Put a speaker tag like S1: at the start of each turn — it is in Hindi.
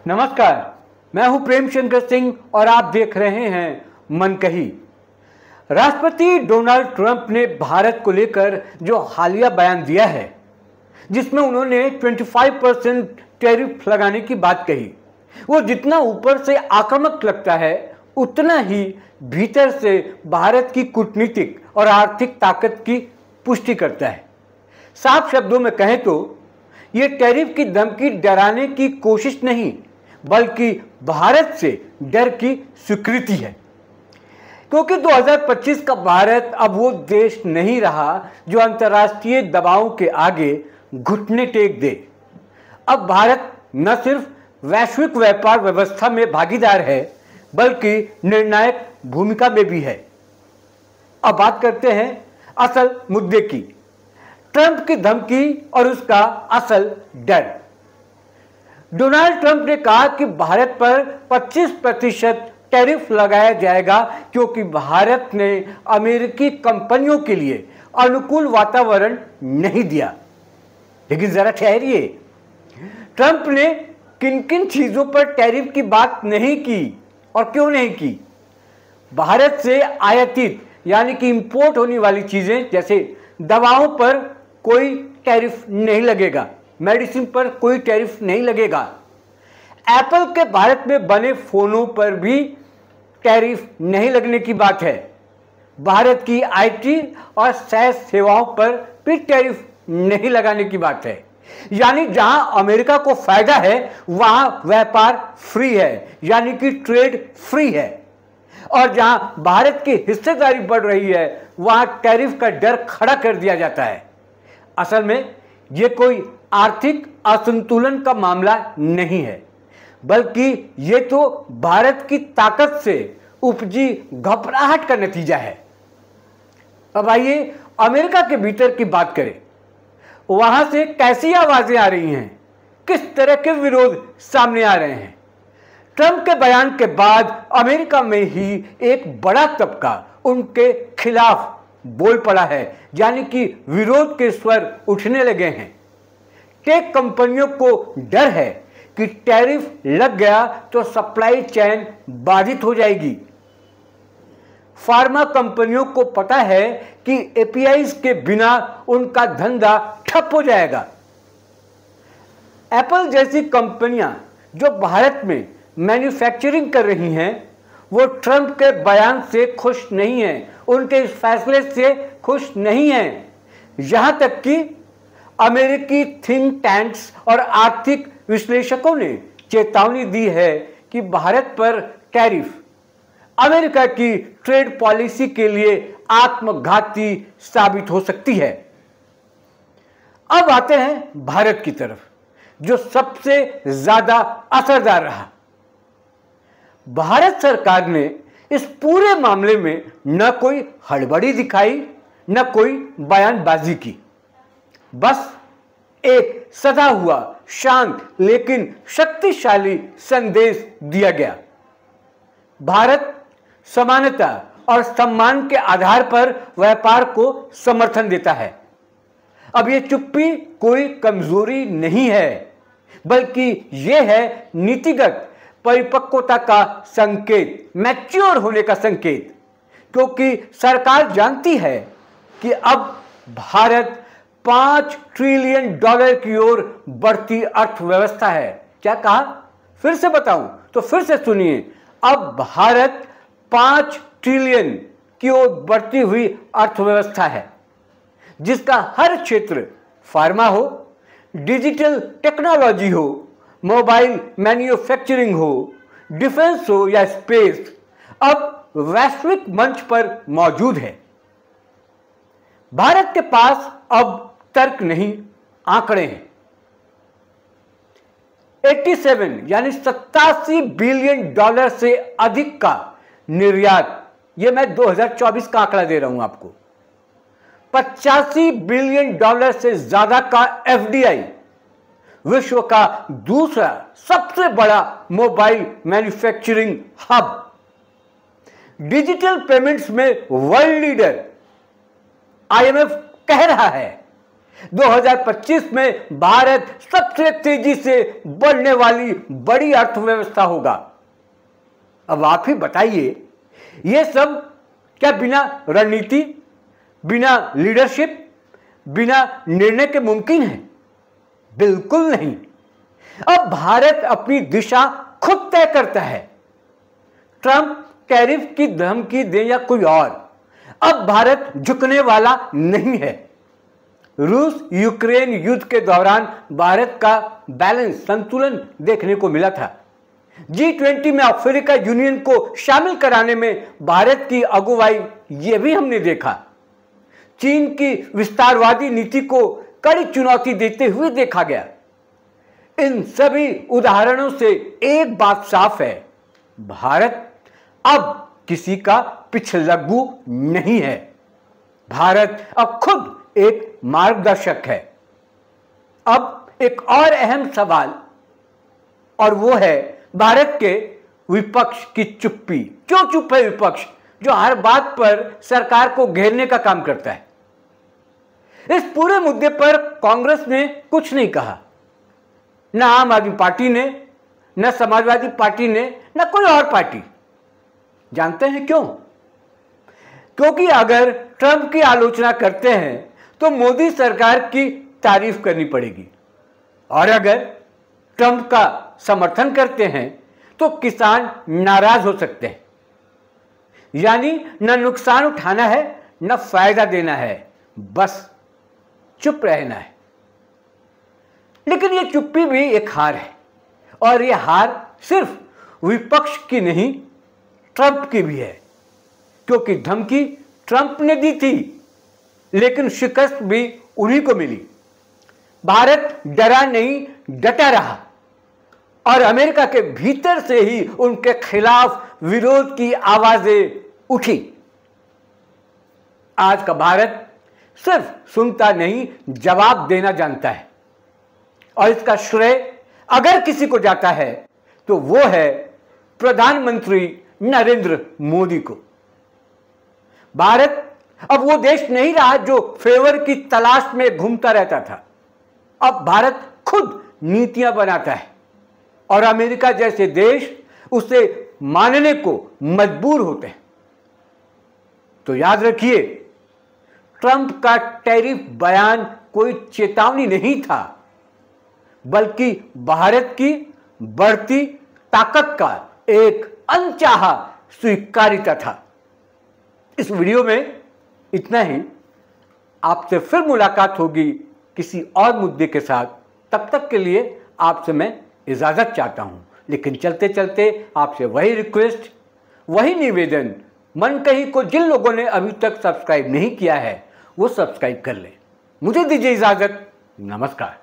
S1: नमस्कार, मैं हूं प्रेम शंकर सिंह और आप देख रहे हैं मनकही। राष्ट्रपति डोनाल्ड ट्रंप ने भारत को लेकर जो हालिया बयान दिया है, जिसमें उन्होंने 25% टैरिफ लगाने की बात कही, वो जितना ऊपर से आक्रामक लगता है उतना ही भीतर से भारत की कूटनीतिक और आर्थिक ताकत की पुष्टि करता है। साफ शब्दों में कहें तो ये टैरिफ की धमकी डराने की कोशिश नहीं, बल्कि भारत से डर की स्वीकृति है। क्योंकि 2025 का भारत अब वो देश नहीं रहा जो अंतर्राष्ट्रीय दबावों के आगे घुटने टेक दे। अब भारत न सिर्फ वैश्विक व्यापार व्यवस्था में भागीदार है, बल्कि निर्णायक भूमिका में भी है। अब बात करते हैं असल मुद्दे की, ट्रंप की धमकी और उसका असल डर। डोनाल्ड ट्रंप ने कहा कि भारत पर 25% टैरिफ लगाया जाएगा क्योंकि भारत ने अमेरिकी कंपनियों के लिए अनुकूल वातावरण नहीं दिया। लेकिन जरा ठहरिए, ट्रंप ने किन किन चीजों पर टैरिफ की बात नहीं की और क्यों नहीं की? भारत से आयातित यानी कि इंपोर्ट होने वाली चीजें जैसे दवाओं पर कोई टैरिफ नहीं लगेगा, मेडिसिन पर कोई टैरिफ नहीं लगेगा। एप्पल के भारत में बने फोनों पर भी टैरिफ नहीं लगने की बात है। भारत की आईटी और SaaS सेवाओं पर भी टैरिफ नहीं लगाने की बात है। यानी जहां अमेरिका को फायदा है वहां व्यापार फ्री है, यानी कि ट्रेड फ्री है। और जहां भारत की हिस्सेदारी बढ़ रही है वहां टैरिफ का डर खड़ा कर दिया जाता है। असल में यह कोई आर्थिक असंतुलन का मामला नहीं है, बल्कि यह तो भारत की ताकत से उपजी घबराहट का नतीजा है। अब आइए अमेरिका के भीतर की बात करें। वहां से कैसी आवाजें आ रही हैं, किस तरह के विरोध सामने आ रहे हैं। ट्रंप के बयान के बाद अमेरिका में ही एक बड़ा तबका उनके खिलाफ बोल पड़ा है, यानी कि विरोध के स्वर उठने लगे हैं। टेक कंपनियों को डर है कि टैरिफ लग गया तो सप्लाई चेन बाधित हो जाएगी। फार्मा कंपनियों को पता है कि एपीआईज के बिना उनका धंधा ठप हो जाएगा। एप्पल जैसी कंपनियां जो भारत में मैन्युफैक्चरिंग कर रही हैं, वो ट्रंप के बयान से खुश नहीं है, उनके इस फैसले से खुश नहीं है। यहां तक कि अमेरिकी थिंक टैंक्स और आर्थिक विश्लेषकों ने चेतावनी दी है कि भारत पर टैरिफ अमेरिका की ट्रेड पॉलिसी के लिए आत्मघाती साबित हो सकती है। अब आते हैं भारत की तरफ, जो सबसे ज्यादा असरदार रहा। भारत सरकार ने इस पूरे मामले में न कोई हड़बड़ी दिखाई, न कोई बयानबाजी की। बस एक सदा हुआ शांत लेकिन शक्तिशाली संदेश दिया गया। भारत समानता और सम्मान के आधार पर व्यापार को समर्थन देता है। अब यह चुप्पी कोई कमजोरी नहीं है, बल्कि यह है नीतिगत परिपक्वता का संकेत, मैच्योर होने का संकेत। क्योंकि सरकार जानती है कि अब भारत $5 ट्रिलियन की ओर बढ़ती अर्थव्यवस्था है। क्या कहा? फिर से बताऊं तो फिर से सुनिए। अब भारत 5 ट्रिलियन की ओर बढ़ती हुई अर्थव्यवस्था है, जिसका हर क्षेत्र, फार्मा हो, डिजिटल टेक्नोलॉजी हो, मोबाइल मैन्युफैक्चरिंग हो, डिफेंस हो या स्पेस, अब वैश्विक मंच पर मौजूद है। भारत के पास अब तर्क नहीं, आंकड़े हैं। 87 यानी $87 बिलियन से अधिक का निर्यात, यह मैं 2024 का आंकड़ा दे रहा हूं आपको। $85 बिलियन से ज्यादा का एफडीआई, विश्व का दूसरा सबसे बड़ा mobile manufacturing hub, digital payments में वर्ल्ड लीडर। आईएमएफ कह रहा है 2025 में भारत सबसे तेजी से बढ़ने वाली बड़ी अर्थव्यवस्था होगा। अब आप ही बताइए, यह सब क्या बिना रणनीति, बिना लीडरशिप, बिना निर्णय के मुमकिन है? बिल्कुल नहीं। अब भारत अपनी दिशा खुद तय करता है। ट्रंप टैरिफ की धमकी दे या कोई और, अब भारत झुकने वाला नहीं है। रूस यूक्रेन युद्ध के दौरान भारत का बैलेंस, संतुलन देखने को मिला था। G20 में अफ्रीका यूनियन को शामिल कराने में भारत की अगुवाई, यह भी हमने देखा। चीन की विस्तारवादी नीति को कड़ी चुनौती देते हुए देखा गया। इन सभी उदाहरणों से एक बात साफ है, भारत अब किसी का पिछलग्गू नहीं है। भारत अब खुद एक मार्गदर्शक है। अब एक और अहम सवाल, और वो है भारत के विपक्ष की चुप्पी। क्यों चुप है विपक्ष, जो हर बात पर सरकार को घेरने का काम करता है? इस पूरे मुद्दे पर कांग्रेस ने कुछ नहीं कहा, न आम आदमी पार्टी ने, न समाजवादी पार्टी ने, न कोई और पार्टी। जानते हैं क्यों? क्योंकि अगर ट्रंप की आलोचना करते हैं तो मोदी सरकार की तारीफ करनी पड़ेगी, और अगर ट्रंप का समर्थन करते हैं तो किसान नाराज हो सकते हैं। यानी न नुकसान उठाना है, न फायदा देना है, बस चुप रहना है। लेकिन यह चुप्पी भी एक हार है, और यह हार सिर्फ विपक्ष की नहीं, ट्रंप की भी है। क्योंकि धमकी ट्रंप ने दी थी, लेकिन शिकस्त भी उन्हीं को मिली। भारत डरा नहीं, डटा रहा, और अमेरिका के भीतर से ही उनके खिलाफ विरोध की आवाजें उठी। आज का भारत सिर्फ सुनता नहीं, जवाब देना जानता है, और इसका श्रेय अगर किसी को जाता है तो वो है प्रधानमंत्री नरेंद्र मोदी को। भारत अब वो देश नहीं रहा जो फेवर की तलाश में घूमता रहता था। अब भारत खुद नीतियां बनाता है, और अमेरिका जैसे देश उसे मानने को मजबूर होते हैं। तो याद रखिए, ट्रंप का टैरिफ बयान कोई चेतावनी नहीं था, बल्कि भारत की बढ़ती ताकत का एक अनचाहा स्वीकार्यता था। इस वीडियो में इतना ही। आपसे फिर मुलाकात होगी किसी और मुद्दे के साथ। तब तक के लिए आपसे मैं इजाजत चाहता हूं, लेकिन चलते चलते आपसे वही रिक्वेस्ट, वही निवेदन, मन कही को जिन लोगों ने अभी तक सब्सक्राइब नहीं किया है वो सब्सक्राइब कर लें। मुझे दीजिए इजाजत। नमस्कार।